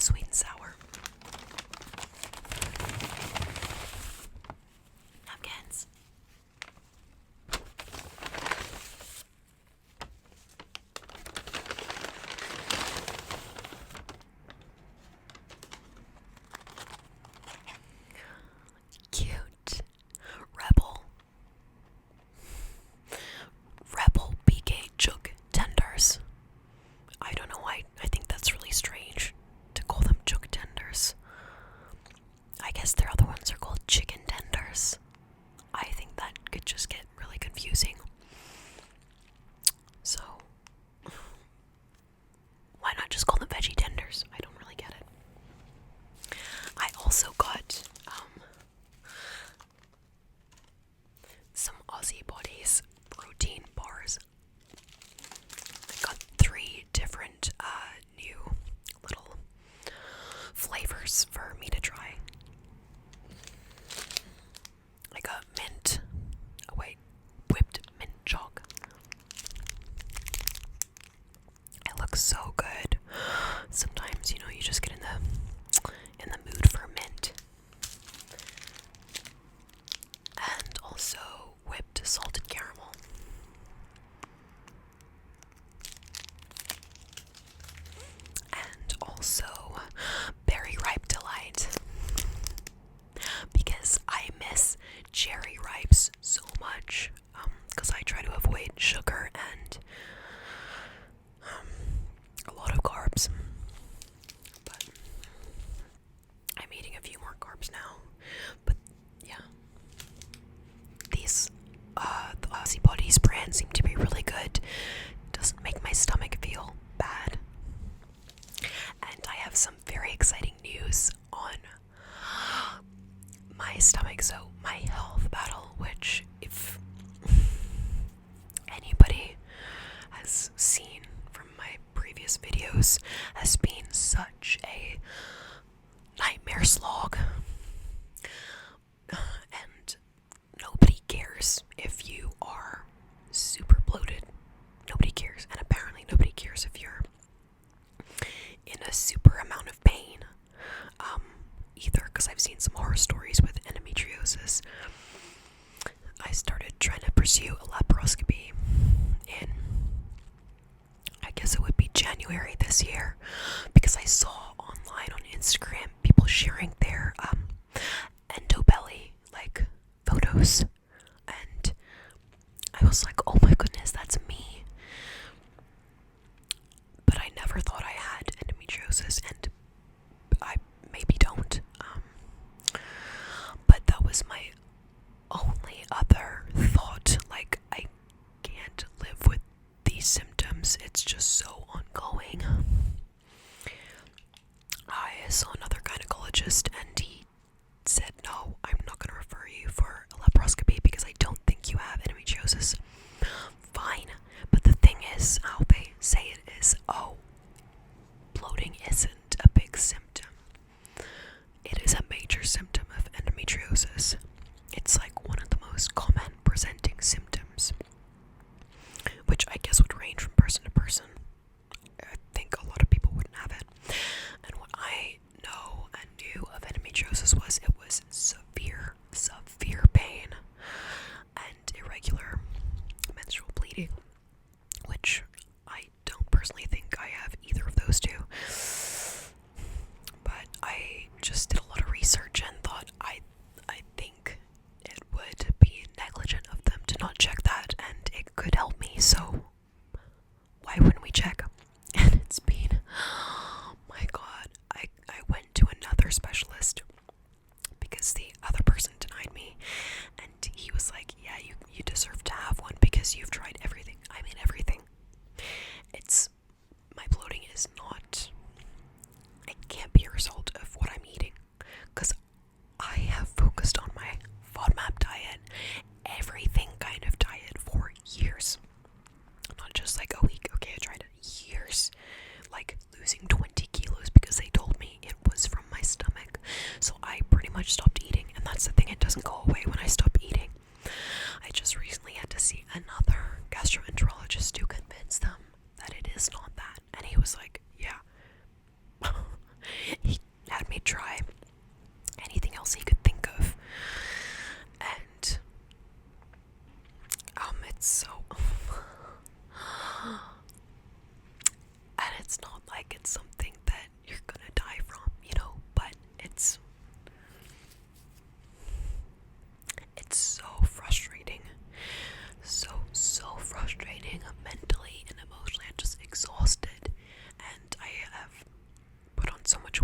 sweet and sour. Napkins. Cute. Rebel BK Jug Tenders. I don't know why. I think that's really strange to call them jug tenders. I guess their other ones are called chicken tenders. I think that could just get really confusing. So, why not just call them veggie tenders? I don't really get it. I also got some Aussie Bodies protein bars. I got 3 different new little flavors for me to try. I got whipped mint chalk. It looks so good. Sometimes, you just get in the mood for mint. And also whipped salted caramel. And also berry ripe delight. Because I miss cherry ripes so much. Because I try to avoid sugar and a lot of carbs. But I'm eating a few more carbs now. But yeah. These the Aussie Bodies brand seem to be really good. Doesn't make my stomach feel bad. And I have some very exciting news on my stomach. So my health battle, which if anybody has seen from my previous videos, has been such a nightmare slog. And nobody cares if you are super bloated. Nobody cares. And apparently nobody cares if you're in a super amount of pain. Either, because I've seen some horror stories with endometriosis. I started trying to pursue a laparoscopy in, I guess it would be January this year, because I saw online on Instagram people sharing their endobelly photos, and I was like, oh my goodness, that's me. But I never thought I had endometriosis, and I maybe don't. But that was my only other thought. I can't live with these symptoms. It's just so ongoing. I saw another gynecologist, and he said, no, I'm not going to refer you for a laparoscopy because I don't think you have endometriosis. Fine. But the thing is, how they say it is, oh, bloating isn't a big symptom. It is a major symptom of endometriosis. It's one of the most common presenting symptoms, which I guess would range from person to person. I think a lot of people wouldn't have it. And what I know and knew of endometriosis was it was severe pain and irregular menstrual bleeding, which I don't personally think I have either of those two. But I just did a lot of research and thought I think it would be negligent of them to not check that, and it could help me, so why wouldn't we check? And it's been, oh my god, I went to another specialist because the other person denied me, and he was like, yeah, you deserve to have one because you've tried everything. I mean everything. My bloating is not, it can't be a result of what I'm eating, because I have focused on my FODMAP diet, everything kind of diet for years. Not just a week, okay, I tried it years. Losing 20 kilos because they told me it was from my stomach. So I pretty much stopped eating, and that's the thing, it doesn't go away when I stop eating. I just recently had to see another gastroenterologist to convince them that it is not that. And he was like, yeah,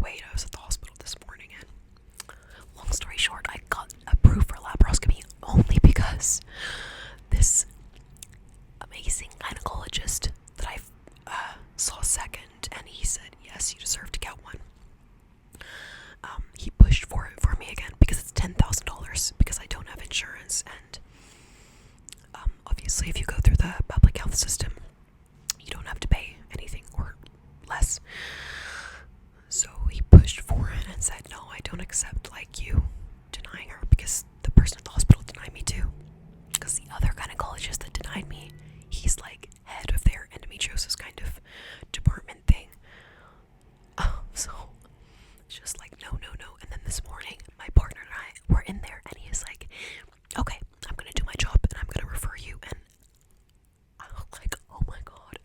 wait, I was at the hospital this morning, and long story short, I got approved for laparoscopy only because this amazing gynecologist that I saw second, and he said, yes, you deserve to get one. He pushed for it for me again because it's $10,000 because I don't have insurance, and obviously if you go through the public health system, you don't have to pay anything or less. So he pushed for it and said, no, I don't accept like you denying her, because the person at the hospital denied me too. Because the other gynecologist that denied me, he's like head of their endometriosis kind of department thing. So it's just like, no. And then this morning, my partner and I were in there, and he is like, okay, I'm gonna do my job and I'm gonna refer you. And I was like, oh my god.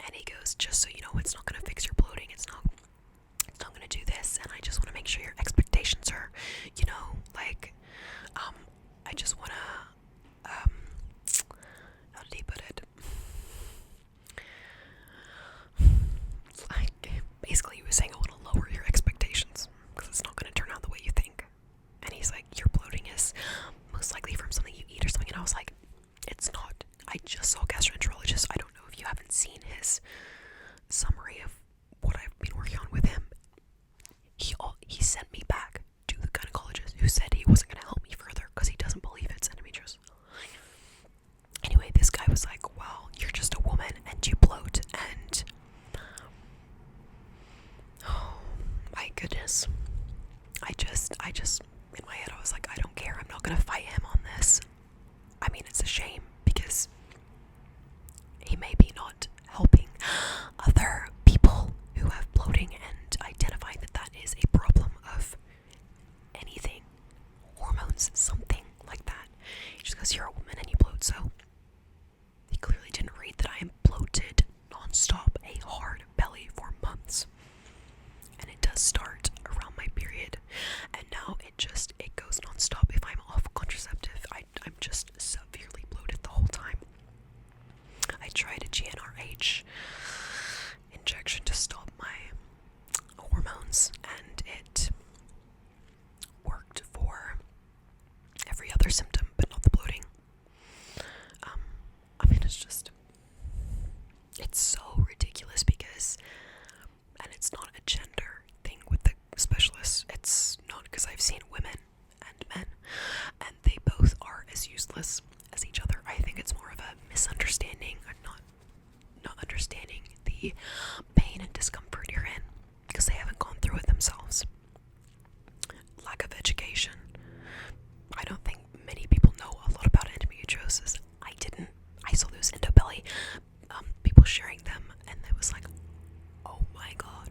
And he goes, just so you know, it's not gonna fix your bloating. It's not gonna do this. And I just want to make sure your expectations are, like, I just want to, how did he put it? Like, basically he was saying, I want to lower your expectations because it's not going to turn out the way you think. And he's like, your bloating is most likely from something you eat or something. And I was like, it's not. I just saw a gastroenterologist. I don't know if you haven't seen his summary of what I've been working on with him. He sent me back to the gynecologist who said he wasn't going to help me further because he doesn't believe it's endometriosis. Anyway, this guy was like, well, you're just a woman and you bloat, and oh my goodness. I just in my head I was like, I don't care, I'm not gonna fight him on this. I mean, it's a shame because he may be not helping other people who have bloating and identifying that is a problem of anything, hormones, something like that. Just because you're a woman and you bloat. So he clearly didn't read that I am bloated non-stop, a hard belly for months, and it does start around my period, and now it goes non-stop if I'm off contraceptive. I'm just severely bloated the whole time. I tried a GnRH injection to stop my hormones, and it worked for every other symptom but not the bloating. I mean, it's so ridiculous because, and it's not a gender thing with the specialists, it's not, because I've seen women and men, and they both are as useless as each other. I think it's more of a misunderstanding, or not understanding the pain and discomfort you're in because they haven't gone through it themselves. Lack of education. I don't think many people know a lot about endometriosis. I didn't. I saw those endobelly people sharing them, and it was like, oh my god.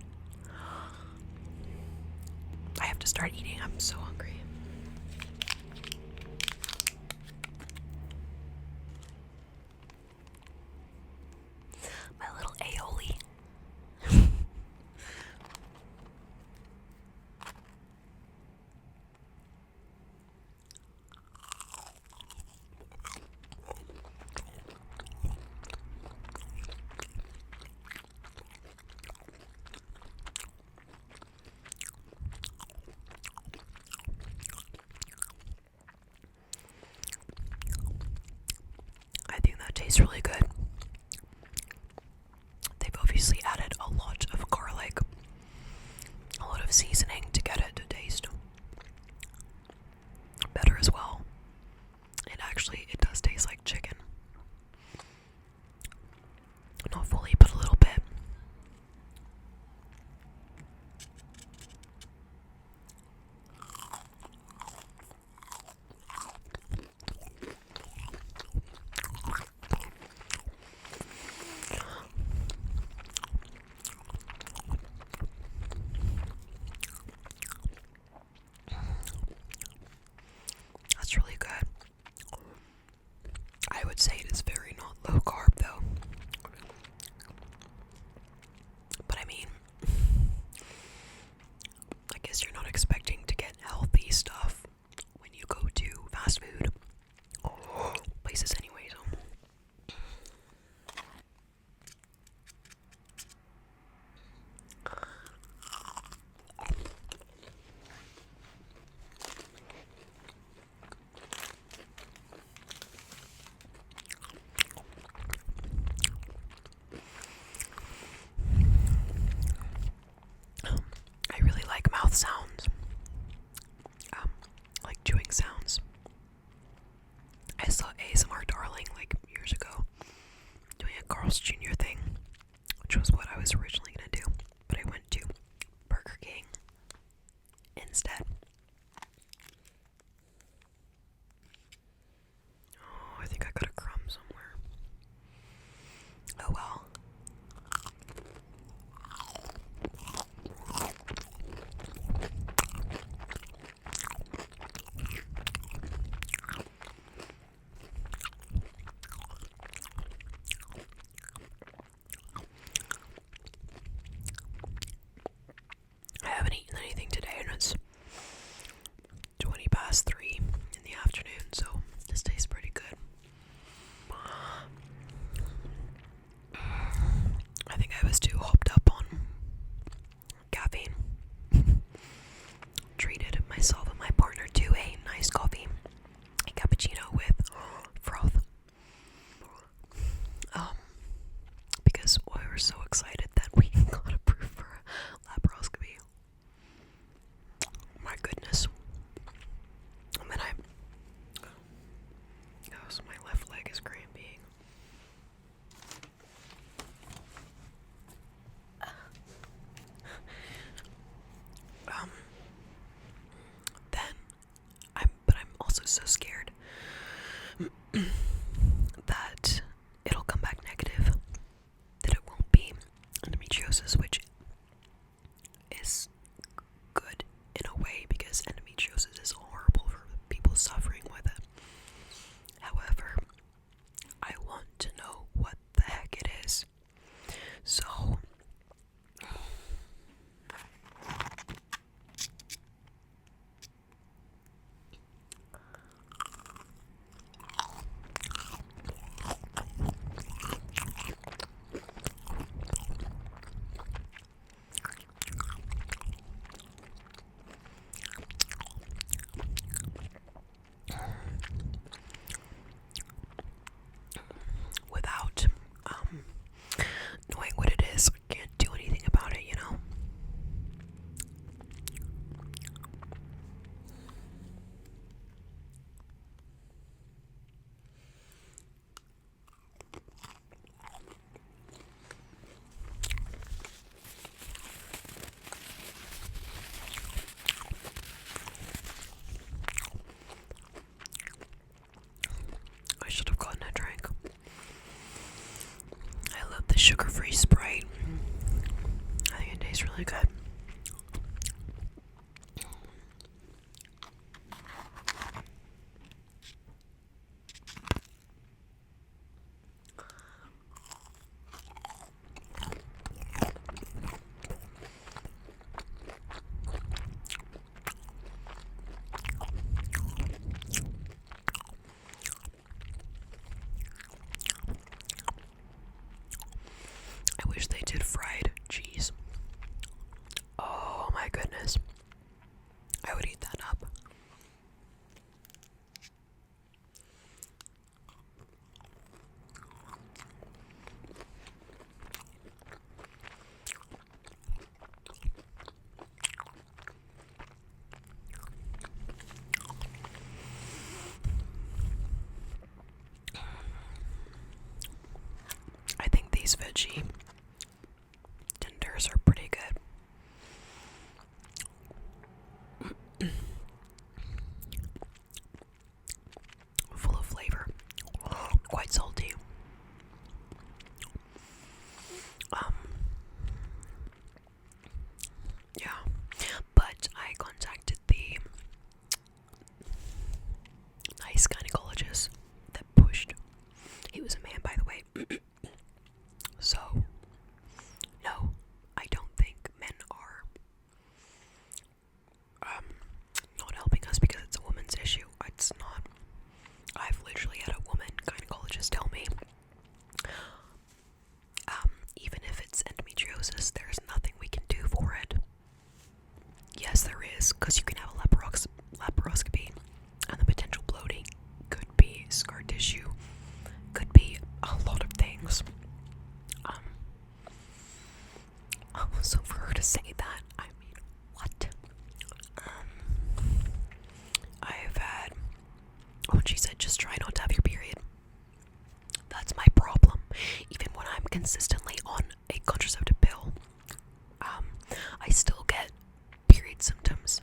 I have to start eating. I'm so hungry. My little aioli. I think that tastes really good. They've obviously added a lot of garlic, a lot of seasoning to get it to taste better as well. It does taste like chicken. Not fully, but a little bit. That's really good. I would say it is very not low carb though. But I mean, I guess you're not expecting to get healthy stuff when you go to fast food places anyway, so. instead. Oh, I think I got a crumb somewhere. Oh well. I haven't eaten anything today, and it's 20 past 3 in the afternoon, so this tastes pretty good. I think I was too hopped up on caffeine. Treated myself and my partner to a nice coffee, a cappuccino with froth. Because we were so excited that we got approved for laparoscopy. My goodness. And then so my left leg is cramping. But I'm also so scared that it'll come back negative, that it won't be endometriosis, which is good in a way because endometriosis is horrible for people suffering with it. However, I want to know what the heck it is. So without knowing what it is, I can't do anything about it, you know? I should have gotten a drink. I love the sugar-free Sprite. I think it tastes really good. I wish they did fried cheese. Oh my goodness. I would eat that up. I think these veggie tenders are pretty good. Full of flavor. Quite salty. Yeah. But I contacted the nice gynecologist that pushed. He was a man, by the way. So, no, I don't think men are not helping us because it's a woman's issue. It's not. I've literally had a woman gynecologist tell me, even if it's endometriosis, there's nothing we can do for it. Yes, there is, because you can have a laparoscopy, and the potential bloating could be scar tissue, could be a lot of things. So for her to say that, I mean, what? I've had, she said, just try not to have your period. That's my problem. Even when I'm consistently on a contraceptive pill, I still get period symptoms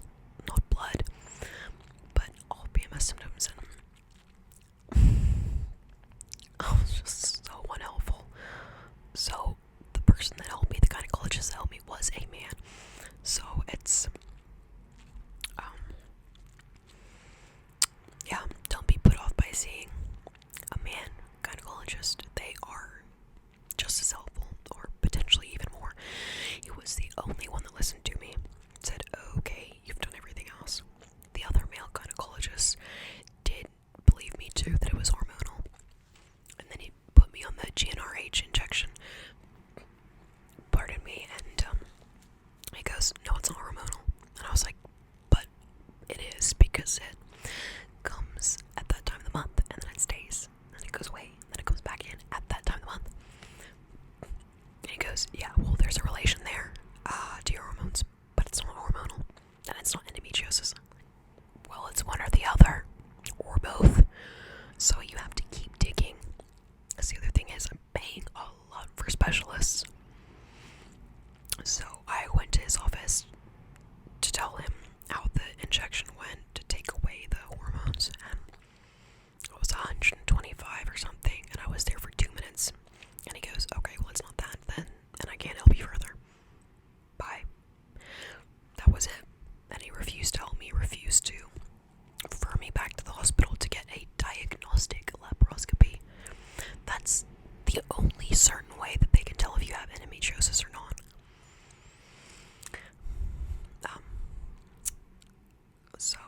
So I went to his office to tell him how the injection went to take away the hormones, and it was 125 or something, and I was there for 2 minutes. And he goes, okay, well, it's not that then, and I can't help you further. Bye. That was it. And he refused to help me, refused to refer me back to the hospital to get a diagnostic laparoscopy. That's the only certain way that they can tell if you have endometriosis or not. So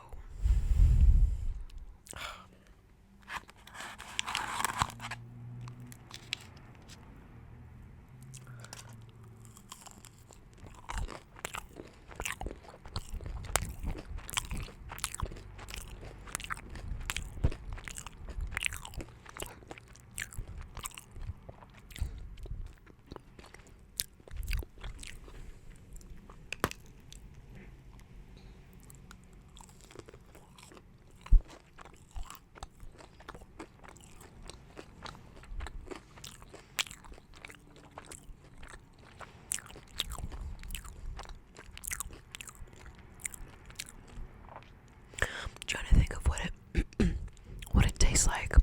trying to think of what it tastes like.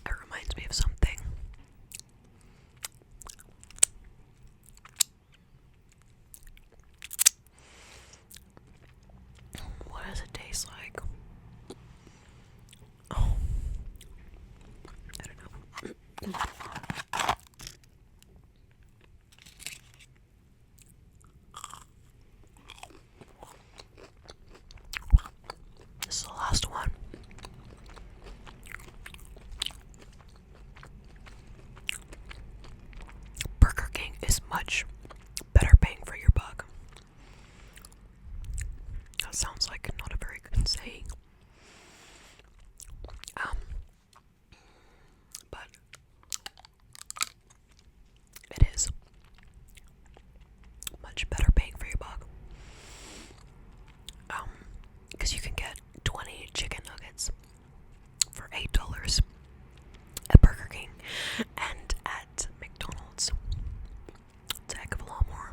It reminds me of something. What does it taste like? Oh, I don't know. This is the last one. Burger King is much better bang for your buck. That sounds like not a very good saying. But it is much better bang for your buck. Because you can get 20 chicken nuggets for $8 at Burger King, and at McDonald's it's a heck of a lot more.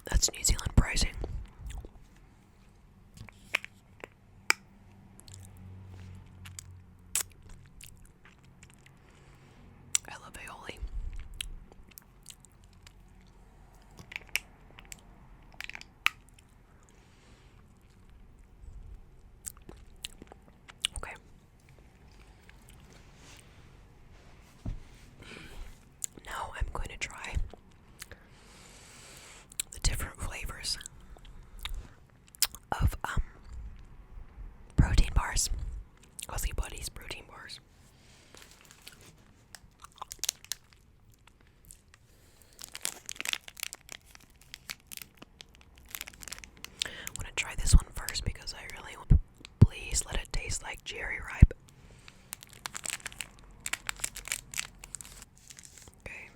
That's New Zealand pricing. I love aioli. Okay. Now I'm going to try the different flavors of protein bars. Aussie Buddies protein bars. I'm gonna try this one first because I really want. Please let it taste like cherry ripe. Okay.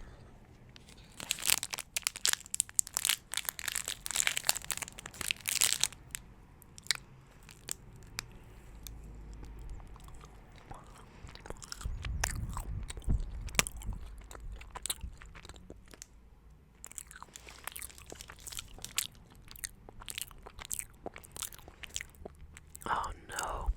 Oh no.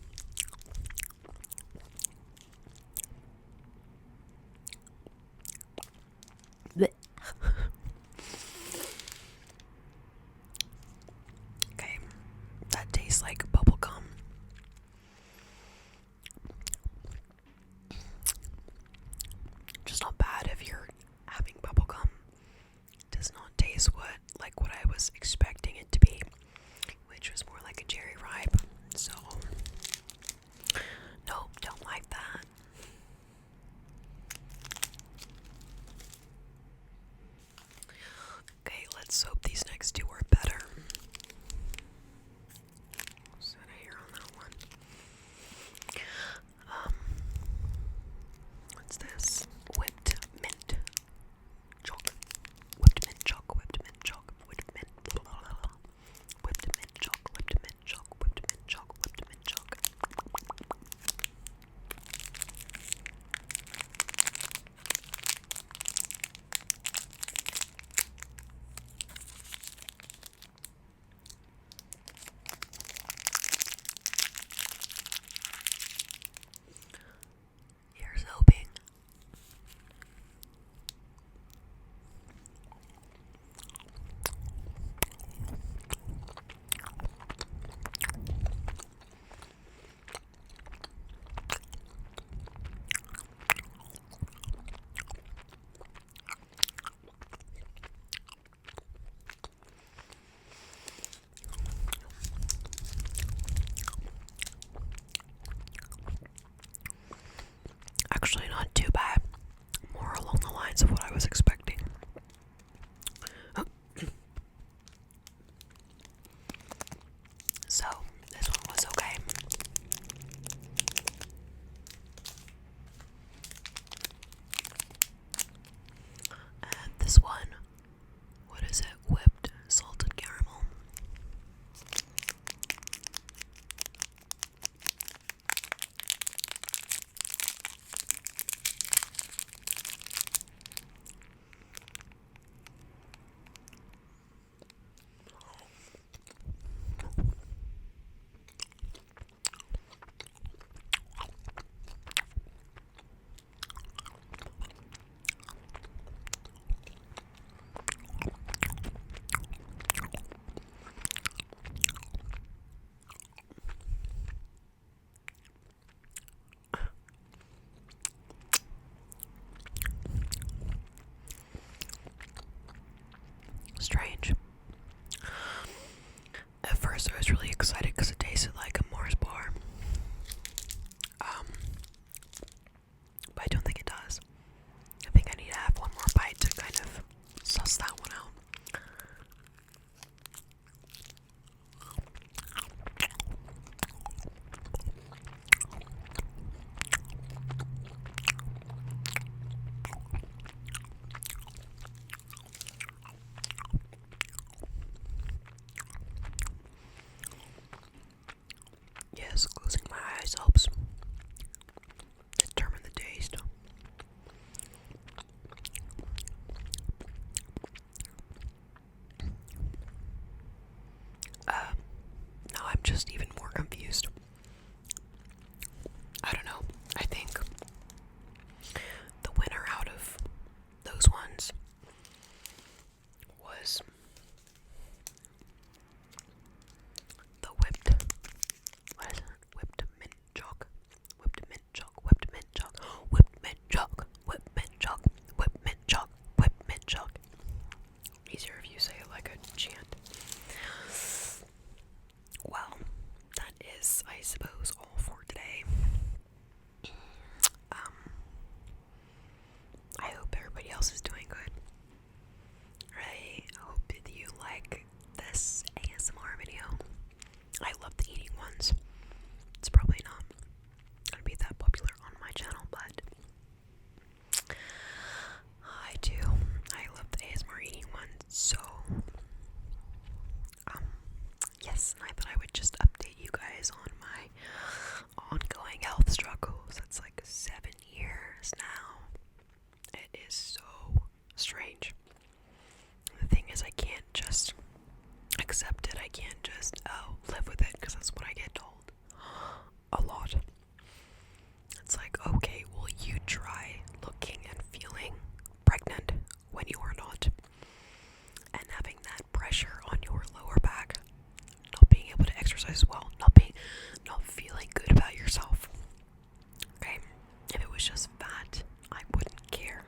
actually not too bad. More along the lines of what I was expecting. So, this one was okay. And this one, what is it? Whipped salted caramel. Strange. At first I was really excited because it tasted like a Mars bar. But I don't think it does. I think I need to have one more bite to kind of suss that one out. Yes, closing my eyes helps determine the taste. Now I'm just even more confused. I don't know. I think the winner out of those ones was the whipped, what is it? Whipped mint chalk. Whipped mint chalk. Whipped mint chalk. Whipped mint chalk. Whipped mint chalk. Whipped mint chalk. Whipped mint chalk. Easier if you say it like a chant. Well, that is, I suppose, all for today. I hope everybody else is doing good. I hope that you like this ASMR video. I love the eating ones. It's probably not gonna be that popular on my channel, but I do. I love the ASMR eating ones. So, yes, I thought I would just update you guys on my ongoing health struggles. It's like 7 years now. It is so strange. The thing is, I can't just accept it. I can't just, live with it, because that's what I get told a lot. It's like, okay, will you try looking and feeling pregnant when you are not? And having that pressure on your lower back, not being able to exercise well, not feeling good about yourself. Okay? If it was just fat, I wouldn't care.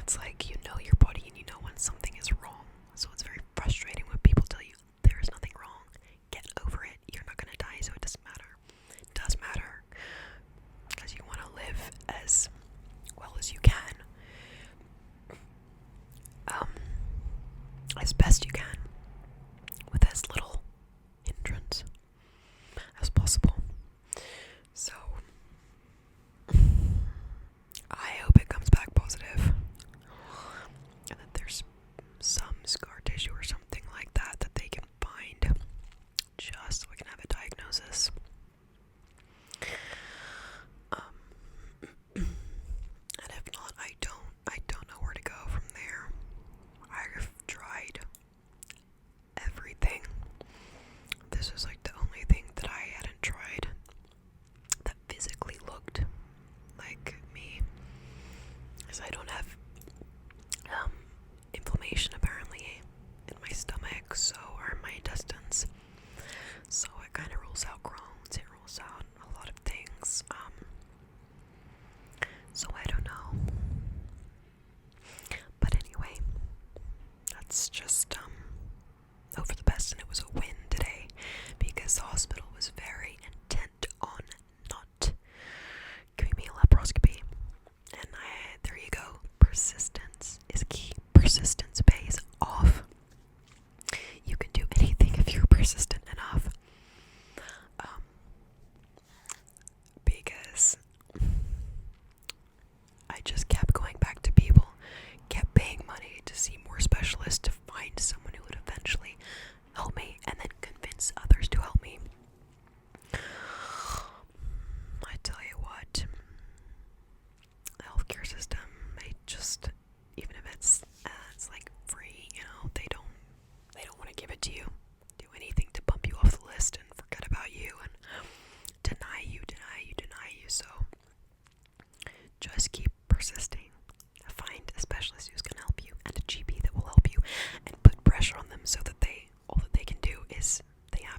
It's like, you know your body and you know when something is wrong. So it's very frustrating when people tell you there is nothing wrong. Get over it. You're not gonna die, so it doesn't matter. It does matter. Because you want to live as well as you can. As best you can. With as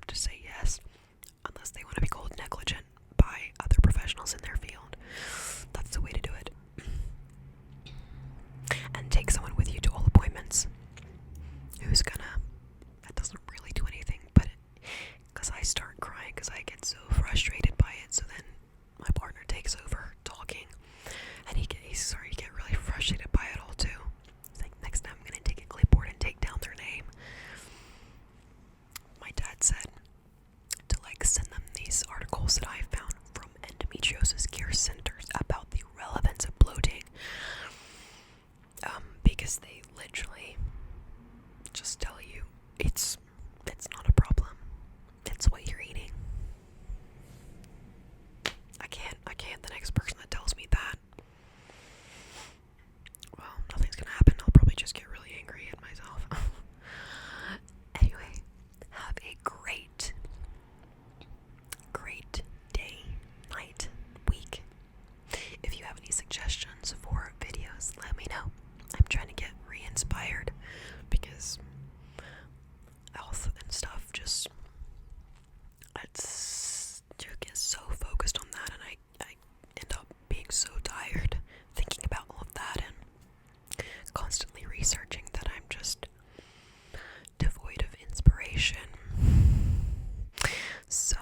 to say yes unless they want to be called negligent by other professionals in their field. That's the way to do it. And take someone with you to all appointments who's gonna, that doesn't really do anything, but because I start crying because I get so frustrated by it, so then my partner takes over talking, and he's starting to get really frustrated by it all too. He's like, next time I'm gonna take a clipboard and take down their name. My dad said to like send them these articles that I found from endometriosis care centers about the relevance of bloating, because they literally just tell you it's not a problem. It's what you're eating. I can't the next person that tells me that. Well, nothing's gonna happen. I'll probably just get really angry at myself. Anyway, have a great day, night, week. If you have any suggestions for videos, let me know. I'm trying to get re-inspired because health and stuff you get so focused on that, and I end up being so tired thinking about all of that and constantly researching that I'm just devoid of inspiration. So